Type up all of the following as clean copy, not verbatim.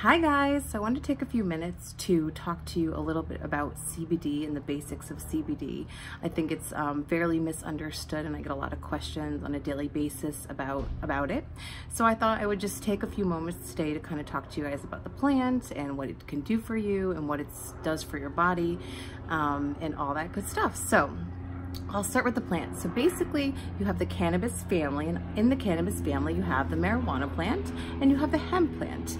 Hi guys, so I wanted to take a few minutes to talk to you a little bit about CBD and the basics of CBD. I think it's fairly misunderstood and I get a lot of questions on a daily basis about it. So I thought I would just take a few moments today to kind of talk to you guys about the plant and what it can do for you and what it does for your body and all that good stuff. So I'll start with the plant. So basically you have the cannabis family, and in the cannabis family you have the marijuana plant and you have the hemp plant.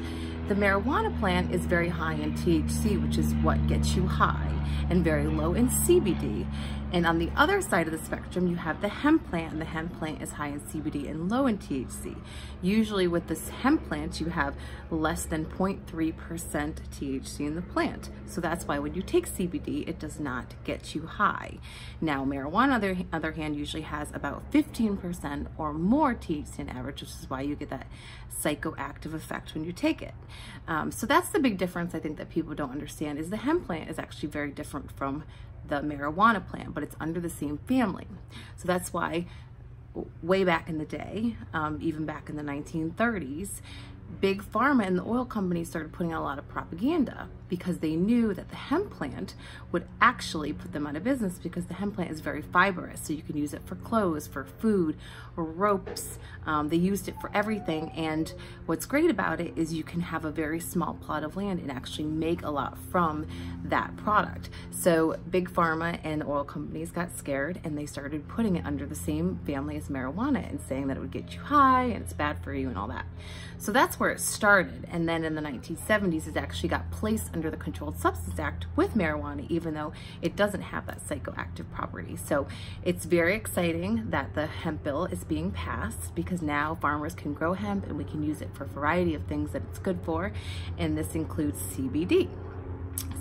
The marijuana plant is very high in THC, which is what gets you high, and very low in CBD. And on the other side of the spectrum, you have the hemp plant, and the hemp plant is high in CBD and low in THC. Usually with this hemp plant, you have less than 0.3% THC in the plant. So that's why when you take CBD, it does not get you high. Now, marijuana, on the other hand, usually has about 15% or more THC on average, which is why you get that psychoactive effect when you take it. So that's the big difference I think that people don't understand, is the hemp plant is actually very different from the marijuana plant, but it's under the same family. So that's why way back in the day, even back in the 1930s, big pharma and the oil companies started putting out a lot of propaganda because they knew that the hemp plant would actually put them out of business, because the hemp plant is very fibrous. So you can use it for clothes, for food, or ropes. They used it for everything. And what's great about it is you can have a very small plot of land and actually make a lot from that product. So big pharma and oil companies got scared and they started putting it under the same family as marijuana and saying that it would get you high and it's bad for you and all that. So that's where it started. And then in the 1970s, it actually got placed under the Controlled Substance Act with marijuana, even though it doesn't have that psychoactive property. So it's very exciting that the hemp bill is being passed, because now farmers can grow hemp and we can use it for a variety of things that it's good for. And this includes CBD.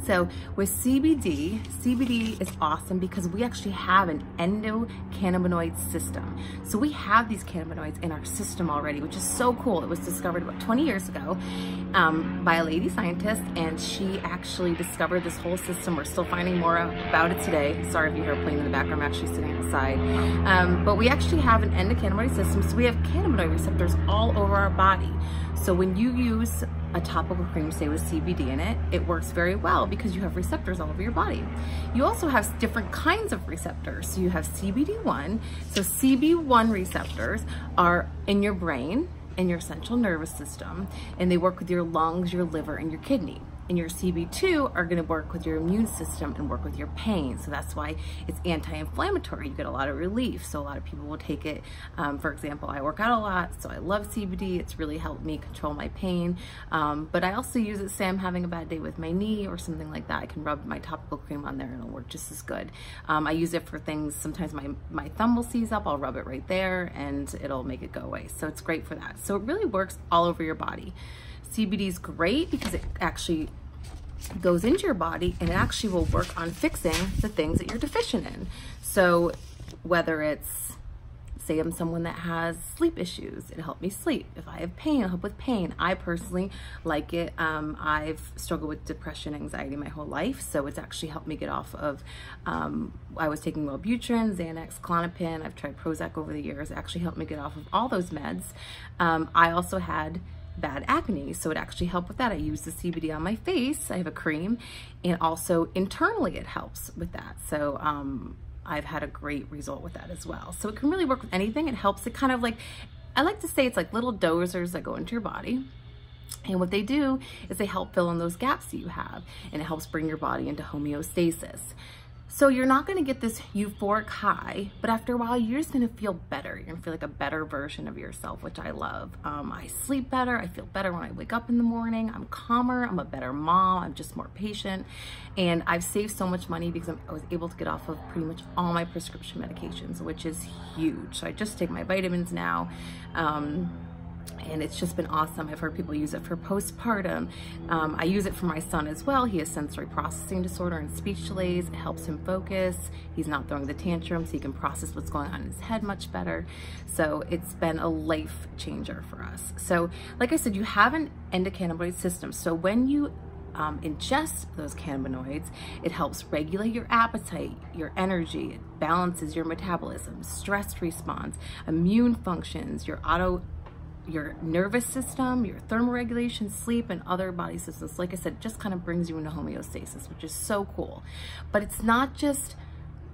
So with CBD is awesome because we actually have an endocannabinoid system. So we have these cannabinoids in our system already, which is so cool. It was discovered about 20 years ago by a lady scientist, and she actually discovered this whole system. We're still finding more about it today. Sorry if you hear playing in the background, I'm actually sitting outside. But we actually have an endocannabinoid system, so we have cannabinoid receptors all over our body. So when you use a topical cream, say with CBD in it, it works very well because you have receptors all over your body. You also have different kinds of receptors. So you have CBD1. So CB1 receptors are in your brain and your central nervous system, and they work with your lungs, your liver, and your kidney. And your CB2 are going to work with your immune system and work with your pain. So that's why it's anti-inflammatory. You get a lot of relief. So a lot of people will take it. For example, I work out a lot, so I love CBD. It's really helped me control my pain. But I also use it, say I'm having a bad day with my knee or something like that. I can rub my topical cream on there and it'll work just as good. I use it for things, sometimes my thumb will seize up, I'll rub it right there and it'll make it go away. So it's great for that. So it really works all over your body. CBD is great because it actually goes into your body and it actually will work on fixing the things that you're deficient in. So whether it's, say I'm someone that has sleep issues, it'll help me sleep. If I have pain, it'll help with pain. I personally like it. I've struggled with depression, anxiety my whole life, so it's actually helped me get off of, I was taking Wellbutrin, Xanax, Klonopin, I've tried Prozac over the years. It actually helped me get off of all those meds. I also had bad acne, so it actually helped with that. I use the CBD on my face. I have a cream, and also internally it helps with that. So I've had a great result with that as well. So it can really work with anything. It helps. It kind of like, I like to say it's like little dosers that go into your body. And what they do is they help fill in those gaps that you have, and it helps bring your body into homeostasis. So you're not going to get this euphoric high, but after a while, you're just going to feel better. You're going to feel like a better version of yourself, which I love. I sleep better. I feel better when I wake up in the morning. I'm calmer. I'm a better mom. I'm just more patient. And I've saved so much money because I was able to get off of pretty much all my prescription medications, which is huge. So I just take my vitamins now. And it's just been awesome. I've heard people use it for postpartum. I use it for my son as well. He has sensory processing disorder and speech delays. It helps him focus. He's not throwing the tantrums. He can process what's going on in his head much better. So it's been a life changer for us. So like I said, you have an endocannabinoid system. So when you ingest those cannabinoids, it helps regulate your appetite, your energy, it balances your metabolism, stress response, immune functions, your your nervous system, your thermoregulation, sleep, and other body systems. Like I said, just kind of brings you into homeostasis, which is so cool. But it's not just,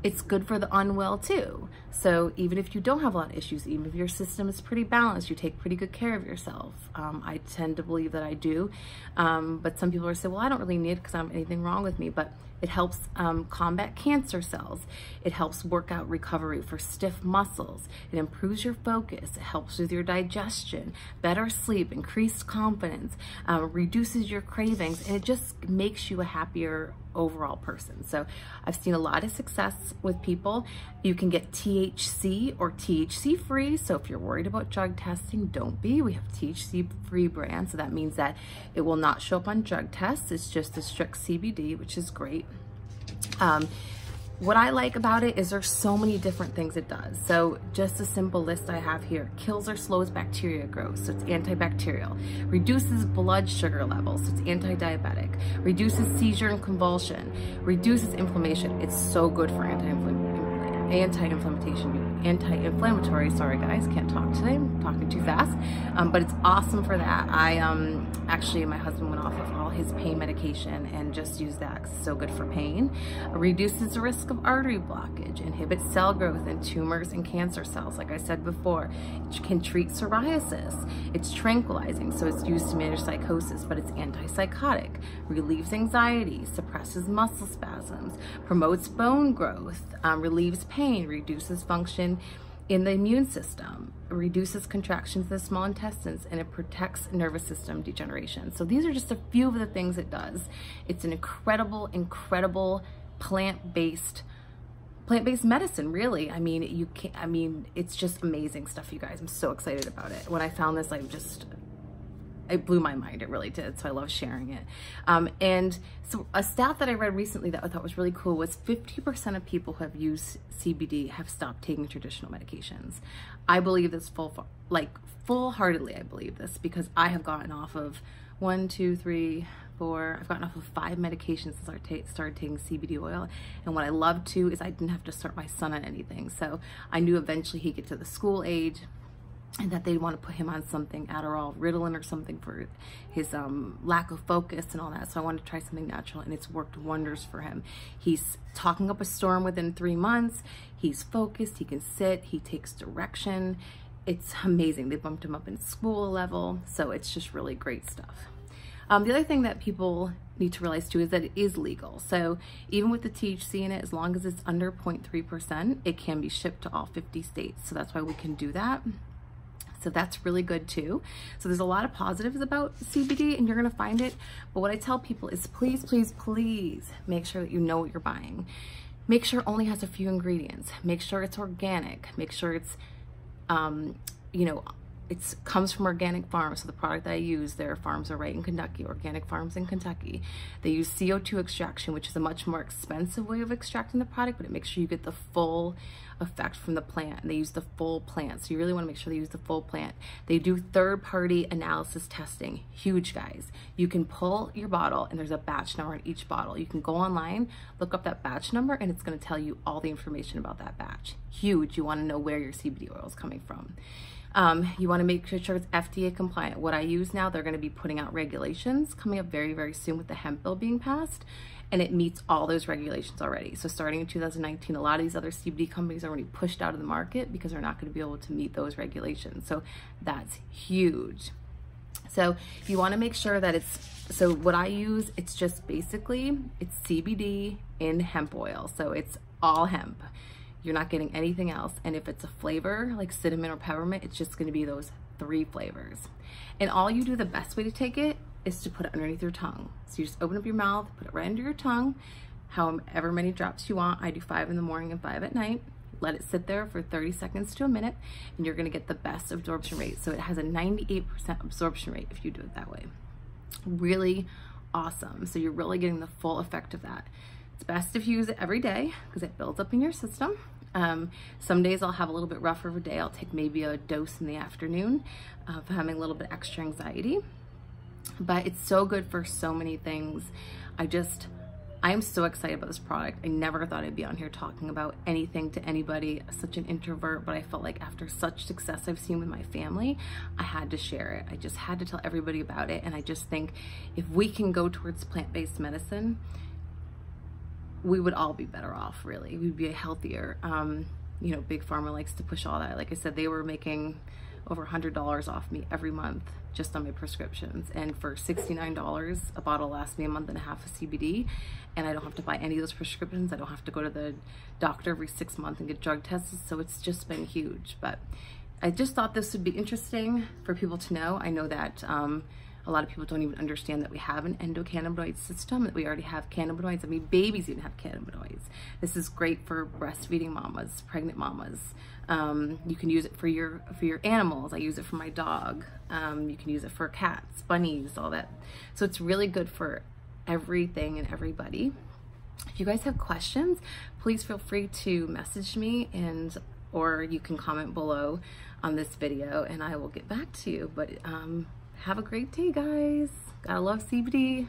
it's good for the unwell too. So even if you don't have a lot of issues, even if your system is pretty balanced, you take pretty good care of yourself. I tend to believe that I do. But some people are saying, well, I don't really need it because I don't have anything wrong with me. But it helps combat cancer cells. It helps work out recovery for stiff muscles. It improves your focus. It helps with your digestion, better sleep, increased confidence, reduces your cravings, and it just makes you a happier overall person. So I've seen a lot of success with people. You can get THC or THC free. So if you're worried about drug testing, don't be. We have THC free brand. So that means that it will not show up on drug tests. It's just a strict CBD, which is great. What I like about it is there's so many different things it does. So just a simple list I have here: kills or slows bacteria growth, so it's antibacterial; reduces blood sugar levels, so it's anti-diabetic; reduces seizure and convulsion; reduces inflammation. It's so good for anti-inflammatory, sorry guys, can't talk today, I'm talking too fast, but it's awesome for that. Actually, my husband went off of all his pain medication and just used that because it's so good for pain. Reduces the risk of artery blockage, inhibits cell growth in tumors and cancer cells. Like I said before, it can treat psoriasis. It's tranquilizing, so it's used to manage psychosis, but it's antipsychotic, relieves anxiety, suppresses muscle spasms, promotes bone growth, relieves pain, reduces function in the immune system, reduces contractions in the small intestines, and it protects nervous system degeneration. So these are just a few of the things it does. It's an incredible, incredible plant-based medicine, really. I mean, it's just amazing stuff, you guys. I'm so excited about it. When I found this, it blew my mind, it really did, so I love sharing it. And so a stat that I read recently that I thought was really cool was 50% of people who have used CBD have stopped taking traditional medications. I believe this full-heartedly, I believe this, because I have gotten off of 1, 2, 3, 4, I've gotten off of 5 medications since I started taking CBD oil. And what I love too is I didn't have to start my son on anything. So I knew eventually he'd get to the school age, and that they want to put him on something, Adderall, Ritalin or something for his lack of focus and all that. So I wanted to try something natural, and it's worked wonders for him. He's talking up a storm within 3 months. He's focused, he can sit, he takes direction. It's amazing. They bumped him up in school level, so it's just really great stuff. The other thing that people need to realize too is that it is legal. So even with the THC in it, as long as it's under 0.3%, it can be shipped to all 50 states. So that's why we can do that. So that's really good too. So there's a lot of positives about CBD, and you're gonna find it. But what I tell people is please, please, please make sure that you know what you're buying. Make sure it only has a few ingredients. Make sure it's organic. Make sure it's, it comes from organic farms. So the product that I use, their farms are right in Kentucky, organic farms in Kentucky. They use CO2 extraction, which is a much more expensive way of extracting the product, but it makes sure you get the full effect from the plant, and they use the full plant. So you really want to make sure they use the full plant. They do third-party analysis testing. Huge, guys. You can pull your bottle, and there's a batch number on each bottle. You can go online, look up that batch number, and it's going to tell you all the information about that batch. Huge. You want to know where your CBD oil is coming from. You want to make sure it's FDA compliant. What I use now, they're going to be putting out regulations coming up very, very soon with the hemp bill being passed, and it meets all those regulations already. So starting in 2019, a lot of these other CBD companies are already pushed out of the market because they're not going to be able to meet those regulations. So that's huge. So you want to make sure that so what I use, it's just basically, it's CBD in hemp oil. So it's all hemp. You're not getting anything else. And if it's a flavor like cinnamon or peppermint, it's just going to be those 3 flavors. And all you do, the best way to take it is to put it underneath your tongue. So you just open up your mouth, put it right under your tongue, however many drops you want. I do 5 in the morning and 5 at night. Let it sit there for 30 seconds to a minute, and you're going to get the best absorption rate. So it has a 98% absorption rate if you do it that way. Really awesome. So you're really getting the full effect of that. It's best if you use it every day because it builds up in your system. Some days I'll have a little bit rougher of a day. I'll take maybe a dose in the afternoon if I'm having a little bit extra anxiety. But it's so good for so many things. I I am so excited about this product. I never thought I'd be on here talking about anything to anybody, such an introvert, but I felt like after such success I've seen with my family, I had to share it. I just had to tell everybody about it. And I just think if we can go towards plant-based medicine, we would all be better off, really. We'd be healthier. You know, Big Pharma likes to push all that. Like I said, they were making over $100 off me every month just on my prescriptions. And for $69, a bottle lasts me a month and a half of CBD, and I don't have to buy any of those prescriptions. I don't have to go to the doctor every 6 months and get drug tested. So it's just been huge. But I just thought this would be interesting for people to know. I know that a lot of people don't even understand that we have an endocannabinoid system, that we already have cannabinoids. I mean, babies even have cannabinoids. This is great for breastfeeding mamas, pregnant mamas. You can use it for your animals. I use it for my dog. You can use it for cats, bunnies, all that. So it's really good for everything and everybody. If you guys have questions, please feel free to message me, or you can comment below on this video and I will get back to you. But have a great day, guys. Gotta love CBD.